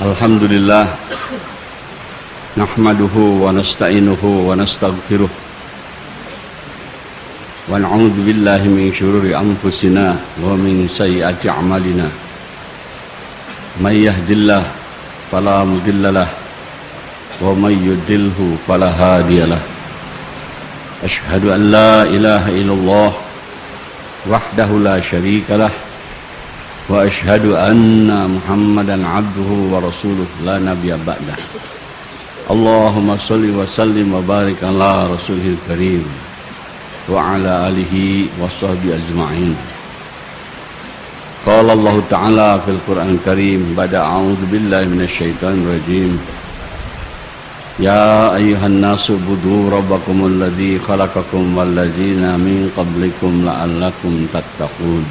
Alhamdulillah nahmaduhu wa nasta'inuhu wa nastaghfiruh wa na'udzu billahi min syururi anfusina wa min sayyiati a'malina may yahdihillahu fala mudhillalah wa may yudlilhu fala hadiyalah. Asyhadu an la ilaha illallah wahdahu la syarikalah wa asyhadu anna Muhammadan abduhu wa rasuluh la nabiyya ba'dah. Allahumma shalli wa sallim wa barik ala rasulil karim wa ala alihi wa sahbihi ajma'in. Qala Allah ta'ala fil Qur'an karim ba'da a'udzu billahi minasyaitonir rajim. Ya ayyuhan nasu budu rabbakumul ladzi khalaqakum wal ladzina min qablikum la'allakum tattaqun.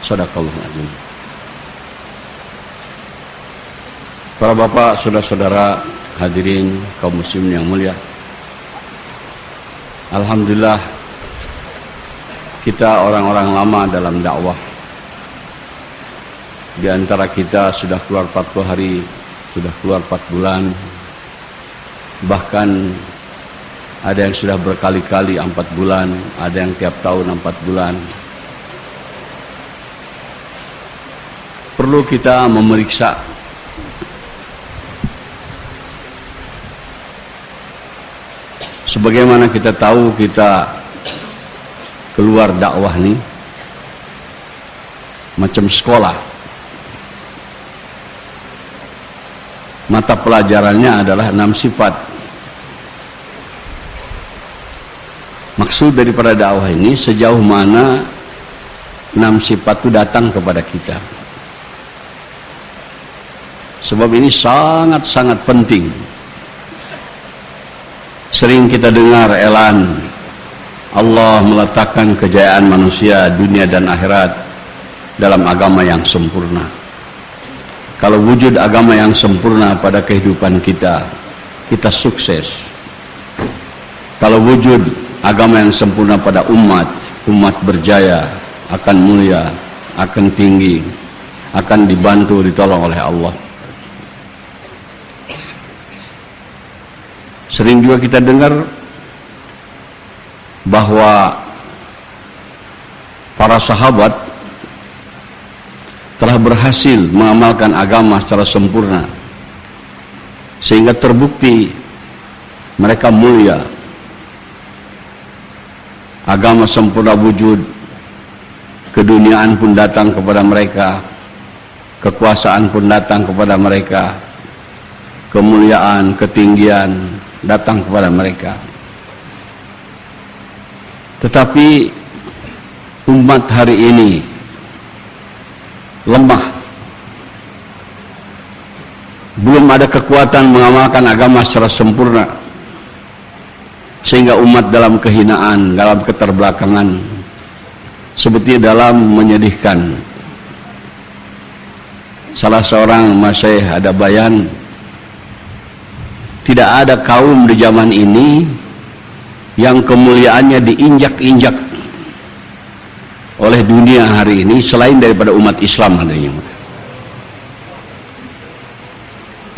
Shadaqallahul azim. Para bapak, saudara-saudara, hadirin kaum muslimin yang mulia. Alhamdulillah kita orang-orang lama dalam dakwah. Di antara kita sudah keluar 40 hari, sudah keluar 4 bulan. Bahkan ada yang sudah berkali-kali 4 bulan, ada yang tiap tahun 4 bulan. Perlu kita memeriksa sebagaimana kita tahu kita keluar dakwah nih macam sekolah. Mata pelajarannya adalah 6 sifat. Maksud daripada dakwah ini sejauh mana 6 sifat itu datang kepada kita. Sebab ini sangat-sangat penting. Sering kita dengar elan Allah meletakkan kejayaan manusia dunia dan akhirat dalam agama yang sempurna. Kalau wujud agama yang sempurna pada kehidupan kita, kita sukses. Kalau wujud agama yang sempurna pada umat, umat berjaya, akan mulia, akan tinggi, akan dibantu, ditolong oleh Allah. Sering juga kita dengar bahwa para sahabat telah berhasil mengamalkan agama secara sempurna sehingga terbukti mereka mulia. Agama sempurna wujud, keduniaan pun datang kepada mereka, kekuasaan pun datang kepada mereka, kemuliaan, ketinggian datang kepada mereka. Tetapi umat hari ini lemah, belum ada kekuatan mengamalkan agama secara sempurna, sehingga umat dalam kehinaan, dalam keterbelakangan, seperti dalam menyedihkan. Salah seorang masyaikh ada bayan, tidak ada kaum di zaman ini yang kemuliaannya diinjak-injak oleh dunia hari ini selain daripada umat Islam adanya.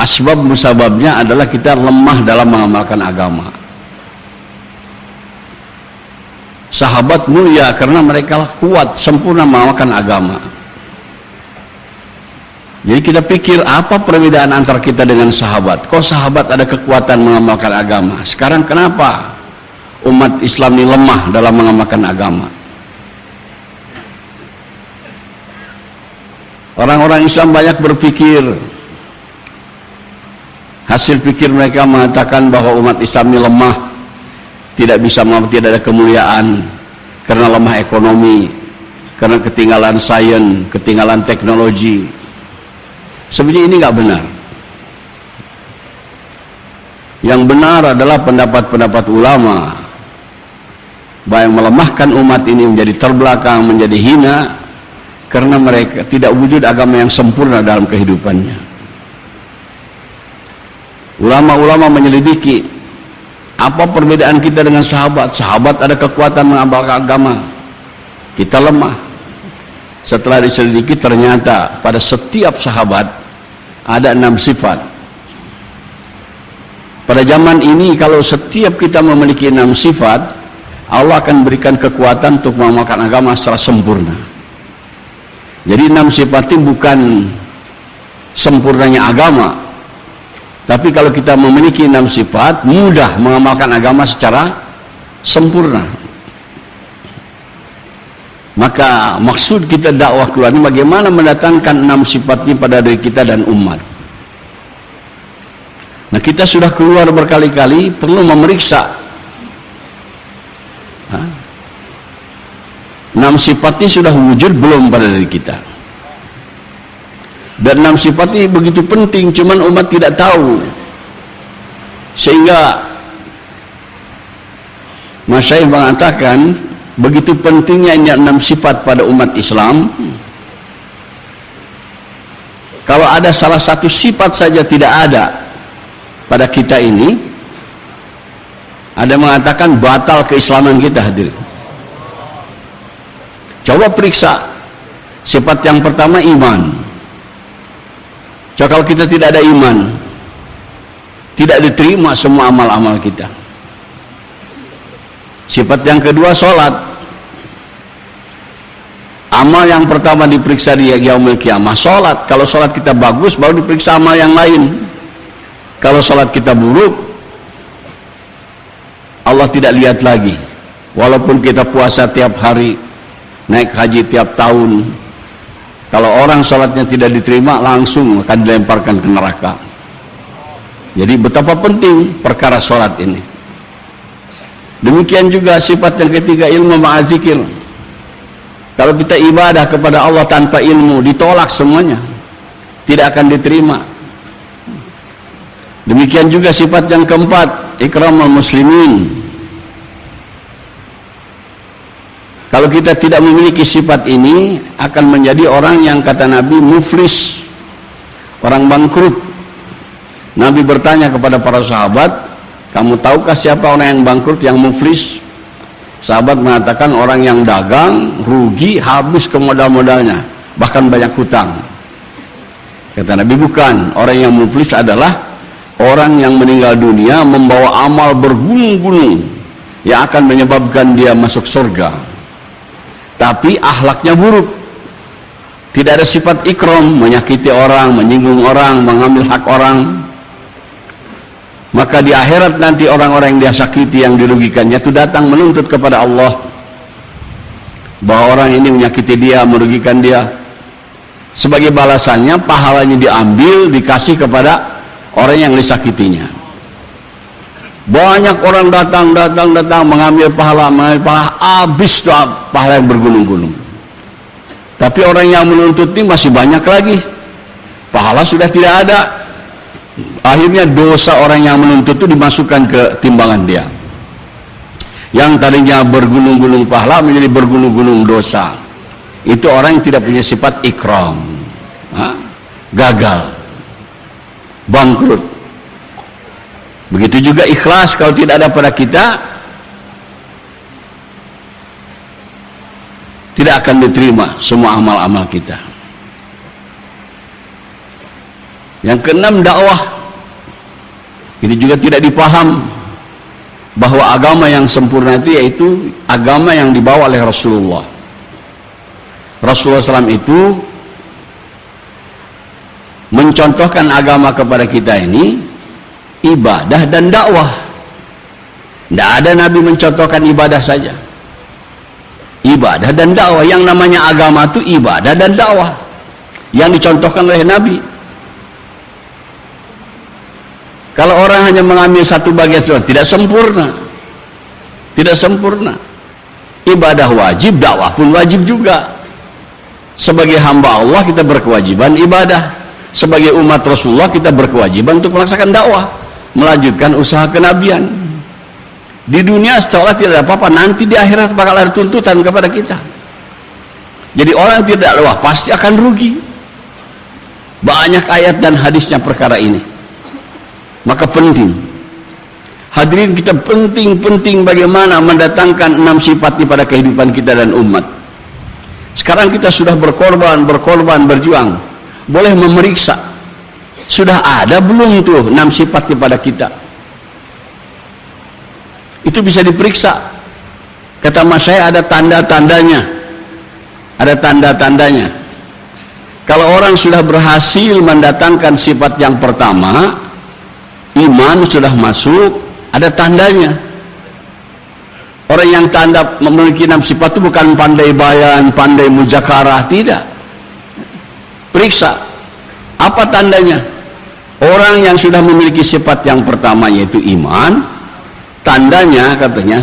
Asbab musababnya adalah kita lemah dalam mengamalkan agama. Sahabat mulia karena mereka kuat sempurna mengamalkan agama. Jadi kita pikir apa perbedaan antara kita dengan sahabat? Kok sahabat ada kekuatan mengamalkan agama? Sekarang kenapa umat Islam ini lemah dalam mengamalkan agama? Orang-orang Islam banyak berpikir, hasil pikir mereka mengatakan bahwa umat Islam ini lemah, tidak bisa mengamalkan, tidak ada kemuliaan karena lemah ekonomi, karena ketinggalan sains, ketinggalan teknologi. Sebenarnya ini nggak benar. Yang benar adalah pendapat-pendapat ulama bahwa yang melemahkan umat ini menjadi terbelakang, menjadi hina karena mereka tidak wujud agama yang sempurna dalam kehidupannya. Ulama-ulama menyelidiki apa perbedaan kita dengan sahabat. Sahabat ada kekuatan mengamalkan agama, kita lemah. Setelah diselidiki ternyata pada setiap sahabat ada 6 sifat. Pada zaman ini kalau setiap kita memiliki 6 sifat, Allah akan berikan kekuatan untuk mengamalkan agama secara sempurna. Jadi 6 sifat itu bukan sempurnanya agama, tapi kalau kita memiliki 6 sifat, mudah mengamalkan agama secara sempurna. Maka maksud kita dakwah keluar ini bagaimana mendatangkan 6 sifat ini pada diri kita dan umat. Nah, kita sudah keluar berkali-kali, perlu memeriksa 6 sifat ini sudah wujud belum pada diri kita. Dan 6 sifat ini begitu penting, cuman umat tidak tahu. Sehingga Masyaikh mengatakan begitu pentingnya ini 6 sifat pada umat Islam. Kalau ada salah satu sifat saja tidak ada pada kita ini, ada mengatakan batal keislaman kita, hadir. Coba periksa. Sifat yang pertama iman. Coba kalau kita tidak ada iman, tidak diterima semua amal-amal kita. Sifat yang kedua sholat. Amal yang pertama diperiksa di yaumil qiyamah sholat. Kalau sholat kita bagus, baru diperiksa amal yang lain. Kalau sholat kita buruk, Allah tidak lihat lagi. Walaupun kita puasa tiap hari, naik haji tiap tahun, kalau orang sholatnya tidak diterima, langsung akan dilemparkan ke neraka. Jadi betapa penting perkara sholat ini. Demikian juga sifat yang ketiga, ilmu ma'azikir. Kalau kita ibadah kepada Allah tanpa ilmu, ditolak semuanya, tidak akan diterima. Demikian juga sifat yang keempat, ikramul muslimin. Kalau kita tidak memiliki sifat ini, akan menjadi orang yang kata Nabi muflis, orang bangkrut. Nabi bertanya kepada para sahabat, kamu tahukah siapa orang yang bangkrut, yang muflis? Sahabat mengatakan orang yang dagang, rugi, habis ke modal-modalnya, bahkan banyak hutang. Kata Nabi, bukan. Orang yang muflis adalah orang yang meninggal dunia membawa amal bergunung-gunung yang akan menyebabkan dia masuk surga, tapi akhlaknya buruk. Tidak ada sifat ikram, menyakiti orang, menyinggung orang, mengambil hak orang. Maka di akhirat nanti orang-orang yang dia sakiti, yang dirugikannya itu datang menuntut kepada Allah bahwa orang ini menyakiti dia, merugikan dia. Sebagai balasannya pahalanya diambil, dikasih kepada orang yang disakitinya. Banyak orang datang mengambil pahala, habis tuh pahala yang bergunung-gunung. Tapi orang yang menuntut ini masih banyak lagi, pahala sudah tidak ada. Akhirnya dosa orang yang menuntut itu dimasukkan ke timbangan dia. Yang tadinya bergunung-gunung pahala menjadi bergunung-gunung dosa. Itu orang yang tidak punya sifat ikram, gagal, bangkrut. Begitu juga ikhlas, kalau tidak ada pada kita, tidak akan diterima semua amal-amal kita. Yang keenam, dakwah. Ini juga tidak dipaham bahwa agama yang sempurna itu yaitu agama yang dibawa oleh Rasulullah. Rasulullah SAW itu mencontohkan agama kepada kita ini ibadah dan dakwah. Tidak ada Nabi mencontohkan ibadah saja. Ibadah dan dakwah. Yang namanya agama itu ibadah dan dakwah yang dicontohkan oleh Nabi. Kalau orang hanya mengambil satu bagian, tidak sempurna. Tidak sempurna. Ibadah wajib, dakwah pun wajib juga. Sebagai hamba Allah kita berkewajiban ibadah. Sebagai umat Rasulullah kita berkewajiban untuk melaksanakan dakwah, melanjutkan usaha kenabian. Di dunia setelah tidak ada apa-apa, nanti di akhirat bakal ada tuntutan kepada kita. Jadi orang yang tidak dakwah pasti akan rugi. Banyak ayat dan hadisnya perkara ini. Maka penting, hadirin, kita penting bagaimana mendatangkan 6 sifat ini pada kehidupan kita dan umat. Sekarang kita sudah berkorban, berjuang. Boleh memeriksa Sudah ada belum tuh 6 sifat kepada kita? Itu bisa diperiksa. Kata mas saya ada tanda-tandanya. Ada tanda-tandanya. Kalau orang sudah berhasil mendatangkan sifat yang pertama, iman sudah masuk, ada tandanya. Orang yang tanda memiliki 6 sifat itu bukan pandai bayan, pandai mujakarah, tidak. Periksa. Apa tandanya? Orang yang sudah memiliki sifat yang pertama yaitu iman, tandanya katanya,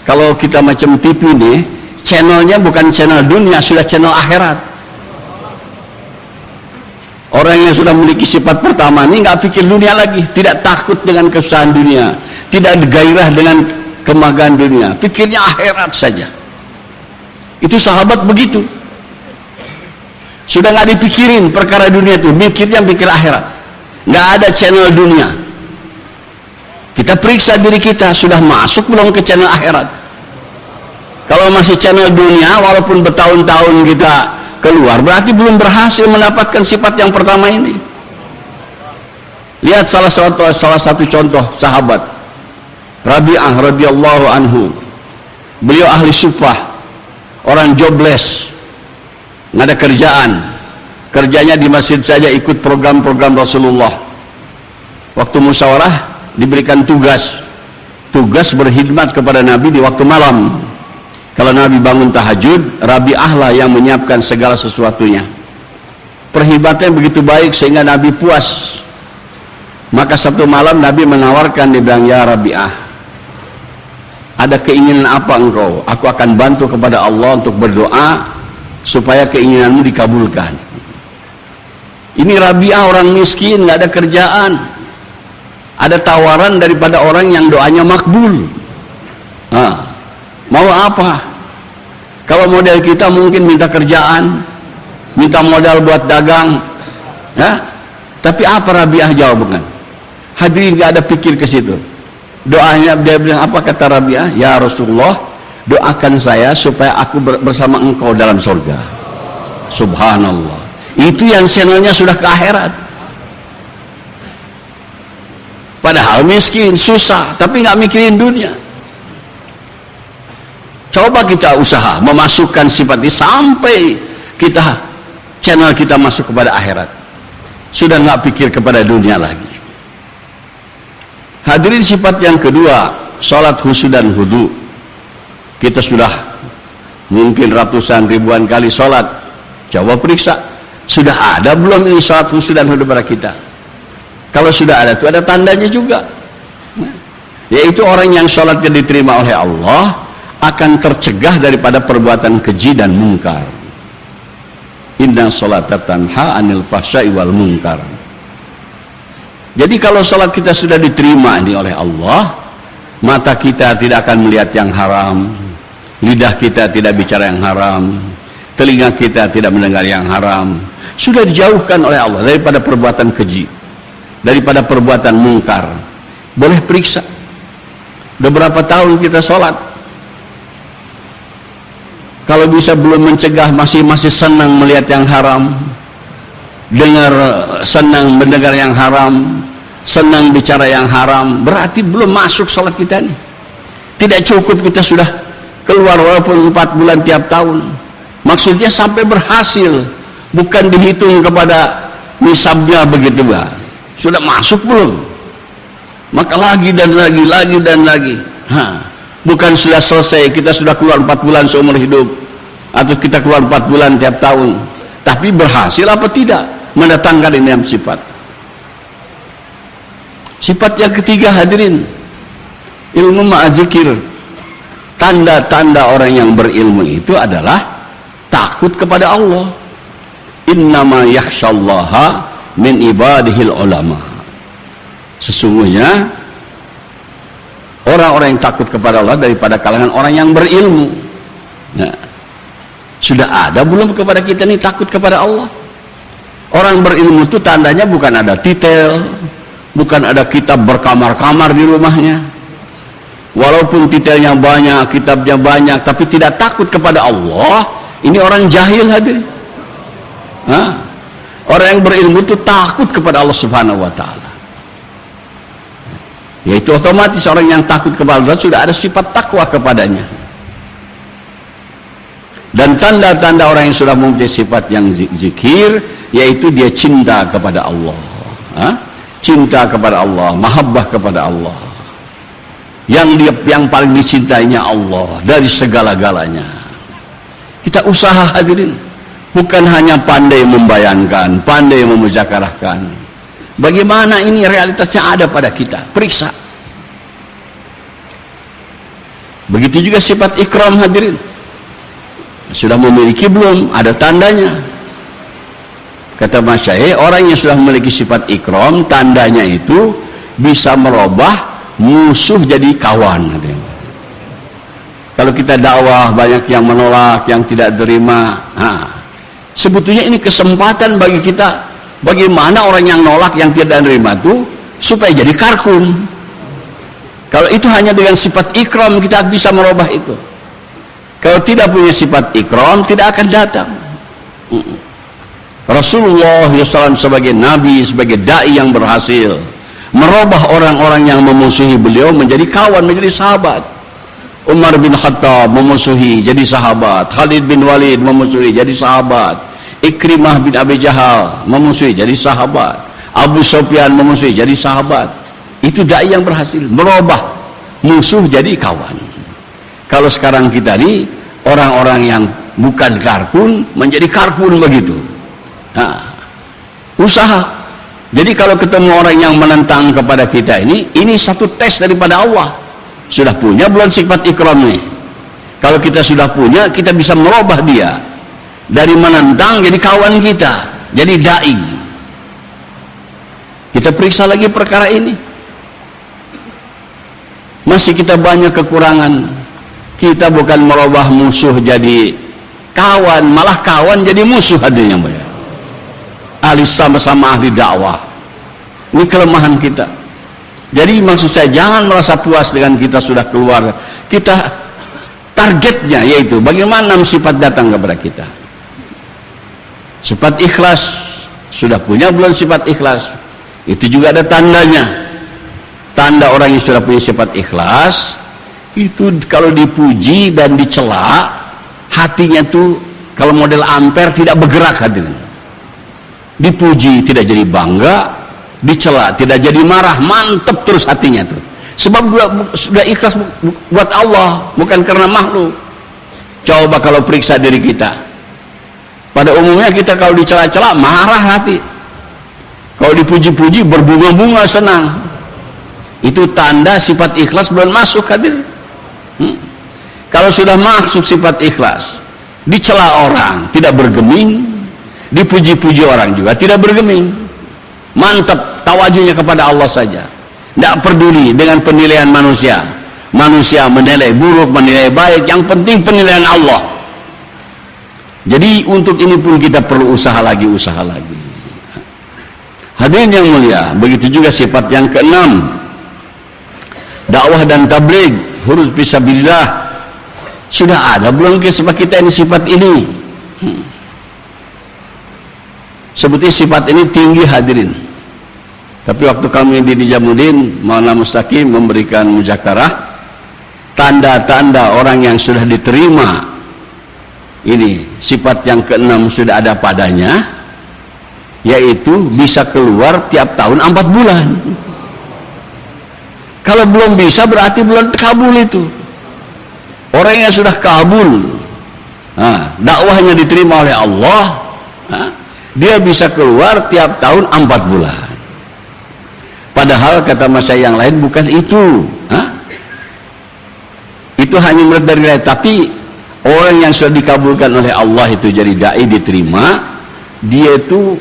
kalau kita macam TV nih, channelnya bukan channel dunia, sudah channel akhirat. Orang yang sudah memiliki sifat pertama ini nggak pikir dunia lagi, tidak takut dengan kesusahan dunia, tidak gairah dengan kemagahan dunia, pikirnya akhirat saja. Itu sahabat begitu, sudah nggak dipikirin perkara dunia itu, mikirnya pikir akhirat, nggak ada channel dunia. Kita periksa diri kita, sudah masuk belum ke channel akhirat? Kalau masih channel dunia, walaupun bertahun-tahun kita keluar, berarti belum berhasil mendapatkan sifat yang pertama ini. Lihat salah satu contoh sahabat, Rabi'ah radhiyallahu anhu. Beliau ahli sufah, orang jobless, nggak ada kerjaan, kerjanya di masjid saja, ikut program-program Rasulullah. Waktu musyawarah diberikan tugas berkhidmat kepada Nabi di waktu malam. Kalau Nabi bangun tahajud, Rabi'ah lah yang menyiapkan segala sesuatunya. Perkhidmatnya begitu baik sehingga Nabi puas. Maka satu malam Nabi menawarkan, dia bilang, ya Rabi'ah, ada keinginan apa engkau? Aku akan bantu kepada Allah untuk berdoa supaya keinginanmu dikabulkan. Ini Rabi'ah orang miskin, nggak ada kerjaan. Ada tawaran daripada orang yang doanya makbul. Mau apa? Kalau model kita mungkin minta kerjaan, minta modal buat dagang, ya. Tapi apa Rabi'ah jawabnya? Hadirin nggak ada pikir ke situ. Doanya dia bilang apa, kata Rabi'ah? Ya Rasulullah, doakan saya supaya aku bersama engkau dalam surga. Subhanallah. Itu yang channelnya sudah ke akhirat. Padahal miskin, susah, tapi nggak mikirin dunia. Coba kita usaha memasukkan sifat ini sampai channel kita masuk kepada akhirat. Sudah nggak pikir kepada dunia lagi. Hadirin, sifat yang kedua, salat khusyuk dan hudu. Kita sudah mungkin ratusan ribuan kali salat. Coba periksa, sudah ada belum ini salat khusyuk dan hudu pada kita? Kalau sudah ada, itu ada tandanya juga, yaitu orang yang sholatnya diterima oleh Allah akan tercegah daripada perbuatan keji dan mungkar. Inna sholata tanha anil fahsya'i wal mungkar. Jadi kalau sholat kita sudah diterima ini oleh Allah, mata kita tidak akan melihat yang haram, lidah kita tidak bicara yang haram, telinga kita tidak mendengar yang haram. Sudah dijauhkan oleh Allah daripada perbuatan keji, daripada perbuatan mungkar. Boleh periksa, udah berapa tahun kita sholat? Kalau bisa belum mencegah, masih senang melihat yang haram, senang mendengar yang haram, senang bicara yang haram, berarti belum masuk sholat kita nih. Tidak cukup kita sudah keluar walaupun 4 bulan tiap tahun. Maksudnya sampai berhasil, bukan dihitung kepada nisabnya begitu, bah. Sudah masuk belum? Maka lagi dan lagi. Bukan sudah selesai, kita sudah keluar 4 bulan seumur hidup, atau kita keluar 4 bulan tiap tahun, tapi berhasil apa tidak mendatangkan ini sifat. Sifat yang ketiga, hadirin, ilmu ma'azikir. Tanda-tanda orang yang berilmu itu adalah takut kepada Allah. Innama yakhshallaha min ibadihil ulama. Sesungguhnya orang-orang yang takut kepada Allah daripada kalangan orang yang berilmu. Nah, sudah ada belum kepada kita nih takut kepada Allah? Orang berilmu itu tandanya bukan ada titel, bukan ada kitab berkamar-kamar di rumahnya, walaupun titelnya banyak, kitabnya banyak, tapi tidak takut kepada Allah. Ini orang jahil, hadirin. Orang yang berilmu itu takut kepada Allah Subhanahu wa taala. Yaitu otomatis orang yang takut kepada Allah sudah ada sifat takwa kepadanya. Dan tanda-tanda orang yang sudah mempunyai sifat yang zikir, yaitu dia cinta kepada Allah. Cinta kepada Allah, mahabbah kepada Allah. Yang paling dicintainya Allah dari segala-galanya. Kita usaha hadirin, bukan hanya pandai membayangkan, pandai memuzakarahkan. Bagaimana ini realitasnya ada pada kita, periksa. Begitu juga sifat ikram hadirin. Sudah memiliki belum? Ada tandanya. Kata Masyaikh, orang yang sudah memiliki sifat ikram, tandanya itu bisa merubah musuh jadi kawan. Kalau kita dakwah banyak yang menolak, yang tidak terima, sebetulnya ini kesempatan bagi kita. Bagaimana orang yang nolak, yang tidak terima itu supaya jadi karkun. Kalau itu hanya dengan sifat ikram kita bisa merubah itu. Kalau tidak punya sifat ikram, tidak akan datang. Rasulullah SAW sebagai nabi, sebagai da'i yang berhasil merubah orang-orang yang memusuhi beliau menjadi kawan, menjadi sahabat. Umar bin Khattab memusuhi jadi sahabat, Khalid bin Walid memusuhi jadi sahabat, Ikrimah bin Abi Jahal memusuhi jadi sahabat, Abu Sufyan memusuhi jadi sahabat. Itu da'i yang berhasil merubah musuh jadi kawan. Kalau sekarang kita ini orang-orang yang bukan karkun menjadi karkun begitu. Usaha. Jadi kalau ketemu orang yang menentang kepada kita ini satu tes daripada Allah. Sudah punya belum sifat ikram nih? Kalau kita sudah punya, kita bisa merubah dia dari menentang jadi kawan kita, jadi dai. Kita periksa lagi perkara ini. Masih kita banyak kekurangan. Kita bukan merubah musuh jadi kawan, malah kawan jadi musuh hadirnya. Ahli sama-sama ahli dakwah. Ini kelemahan kita. Jadi maksud saya jangan merasa puas dengan kita sudah keluar. Kita targetnya yaitu bagaimana sifat datang kepada kita. Sifat ikhlas sudah punya belum sifat ikhlas? Itu juga ada tandanya. Tanda orang yang sudah punya sifat ikhlas itu kalau dipuji dan dicela hatinya tuh kalau model Ampere tidak bergerak hadirin. Dipuji tidak jadi bangga, dicela tidak jadi marah, mantep terus hatinya tuh. Sebab sudah ikhlas buat Allah, bukan karena makhluk. Coba kalau periksa diri kita. Pada umumnya kita kalau dicela-cela marah hati. Kalau dipuji-puji berbunga-bunga senang. Itu tanda sifat ikhlas belum masuk hadir. Kalau sudah masuk sifat ikhlas, dicela orang tidak bergeming, dipuji-puji orang juga tidak bergeming, mantap tawajunya kepada Allah saja, tidak peduli dengan penilaian manusia. Manusia menilai buruk, menilai baik, yang penting penilaian Allah. Jadi untuk ini pun kita perlu usaha lagi. Hadirin yang mulia, begitu juga sifat yang keenam, dakwah dan tabligh, huruf fisabilillah. Sudah ada belum sifat kita ini sifat ini? Sebetulnya sifat ini tinggi hadirin. Tapi waktu kami di Nijamuddin Maulana Mustaqim memberikan muzakarah, tanda-tanda orang yang sudah diterima ini sifat yang keenam sudah ada padanya, yaitu bisa keluar tiap tahun 4 bulan. Kalau belum bisa berarti belum kabul itu. Orang yang sudah kabul, dakwahnya diterima oleh Allah, dia bisa keluar tiap tahun 4 bulan. Padahal kata masyayikh yang lain bukan itu. Itu hanya menurut dari lain. Tapi orang yang sudah dikabulkan oleh Allah itu jadi dai diterima, dia itu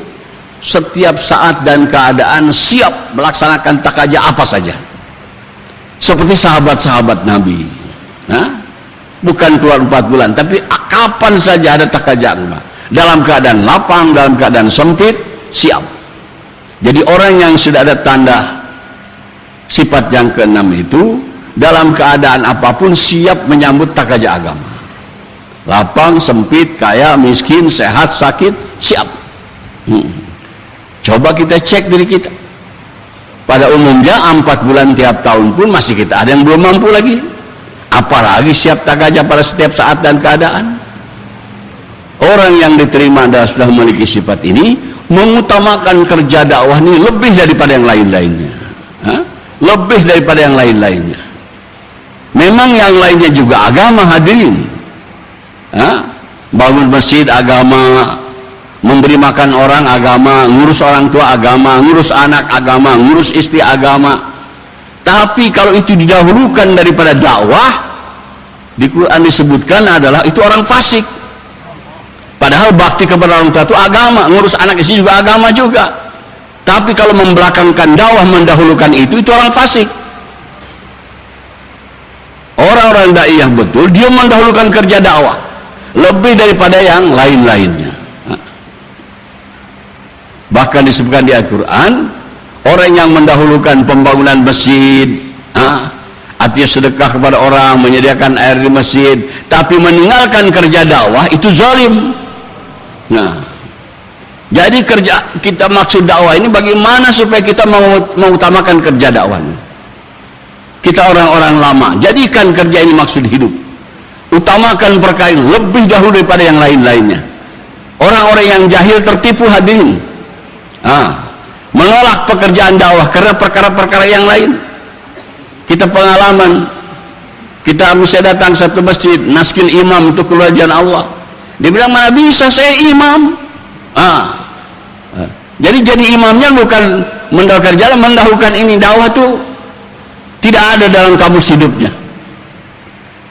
setiap saat dan keadaan siap melaksanakan takaja apa saja. Seperti sahabat-sahabat Nabi. Bukan keluar 4 bulan, tapi kapan saja ada takaja. Dalam keadaan lapang, dalam keadaan sempit, siap. Jadi orang yang sudah ada tanda sifat yang keenam itu, dalam keadaan apapun siap menyambut takaja agama. Lapang, sempit, kaya, miskin, sehat, sakit, siap. Coba kita cek diri kita. Pada umumnya 4 bulan tiap tahun pun masih kita ada yang belum mampu lagi, apalagi siap tak gajah pada setiap saat dan keadaan. Orang yang diterima dan sudah memiliki sifat ini mengutamakan kerja dakwah ini lebih daripada yang lain-lainnya. Lebih daripada yang lain-lainnya. Memang yang lainnya juga agama, hadirin. Bangun masjid agama, memberi makan orang agama, ngurus orang tua agama, ngurus anak agama, ngurus istri agama. Tapi kalau itu didahulukan daripada dakwah, di Quran disebutkan adalah itu orang fasik. Padahal bakti kepada orang tua itu agama, ngurus anak istri juga agama juga. Tapi kalau membelakangkan dakwah, mendahulukan itu orang fasik. Orang-orang dai yang betul, dia mendahulukan kerja dakwah lebih daripada yang lain-lainnya. Bahkan disebutkan di Al-Quran, orang yang mendahulukan pembangunan masjid, artinya sedekah kepada orang, menyediakan air di masjid, tapi meninggalkan kerja dakwah, itu zalim. Nah, jadi kerja kita, maksud dakwah ini bagaimana supaya kita mengutamakan kerja dakwah. Kita orang-orang lama, jadikan kerja ini maksud hidup. Utamakan perkara ini lebih dahulu daripada yang lain-lainnya. Orang-orang yang jahil tertipu, hadirin. Menolak pekerjaan dakwah karena perkara-perkara yang lain. Kita pengalaman, kita bisa datang satu masjid, naskil imam untuk keluar jalan Allah. Dia bilang, mana bisa saya imam. Jadi imamnya bukan mendahulukan jalan, mendahulukan ini. Dakwah itu tidak ada dalam kamus hidupnya.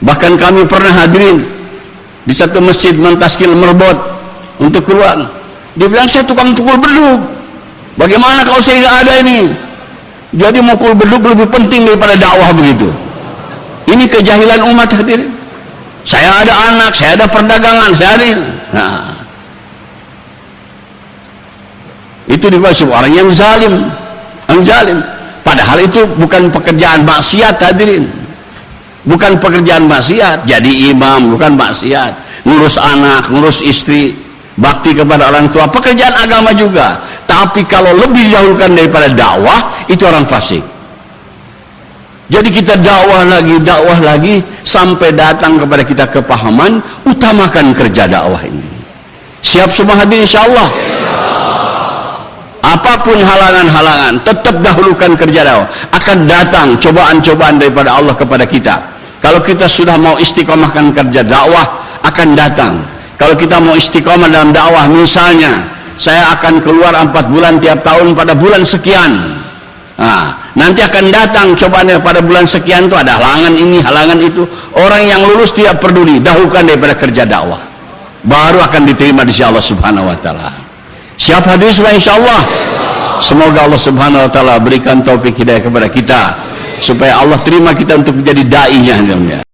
Bahkan kami pernah hadirin di satu masjid mentaskil merbot untuk keluar. Dia bilang, saya tukang pukul beduk. Bagaimana kalau saya tidak ada ini? Jadi mukul beduk lebih penting daripada dakwah begitu. Ini kejahilan umat, hadirin. Saya ada anak, saya ada perdagangan, saya ada. Itu dikasih orang yang zalim, Padahal itu bukan pekerjaan maksiat, hadirin. Bukan pekerjaan maksiat. Jadi imam bukan maksiat. Ngurus anak, ngurus istri, bakti kepada orang tua, pekerjaan agama juga. Tapi kalau lebih didahulukan daripada dakwah, itu orang fasik. Jadi kita dakwah lagi sampai datang kepada kita kepahaman, utamakan kerja dakwah ini. Siap semua hadirin insyaallah. Apapun halangan-halangan, tetap dahulukan kerja dakwah. Akan datang cobaan-cobaan daripada Allah kepada kita. Kalau kita sudah mau istiqomahkan kerja dakwah, akan datang. Kalau kita mau istiqomah dalam dakwah, misalnya saya akan keluar 4 bulan tiap tahun pada bulan sekian. Nanti akan datang cobaannya pada bulan sekian, itu ada halangan ini, halangan itu. Orang yang lulus tidak peduli, dahulukan daripada kerja dakwah, baru akan diterima di sisi Allah Subhanahu wa taala. Siap hadir semua insyaallah. Semoga Allah Subhanahu wa taala berikan taufik hidayah kepada kita supaya Allah terima kita untuk menjadi dai-nya.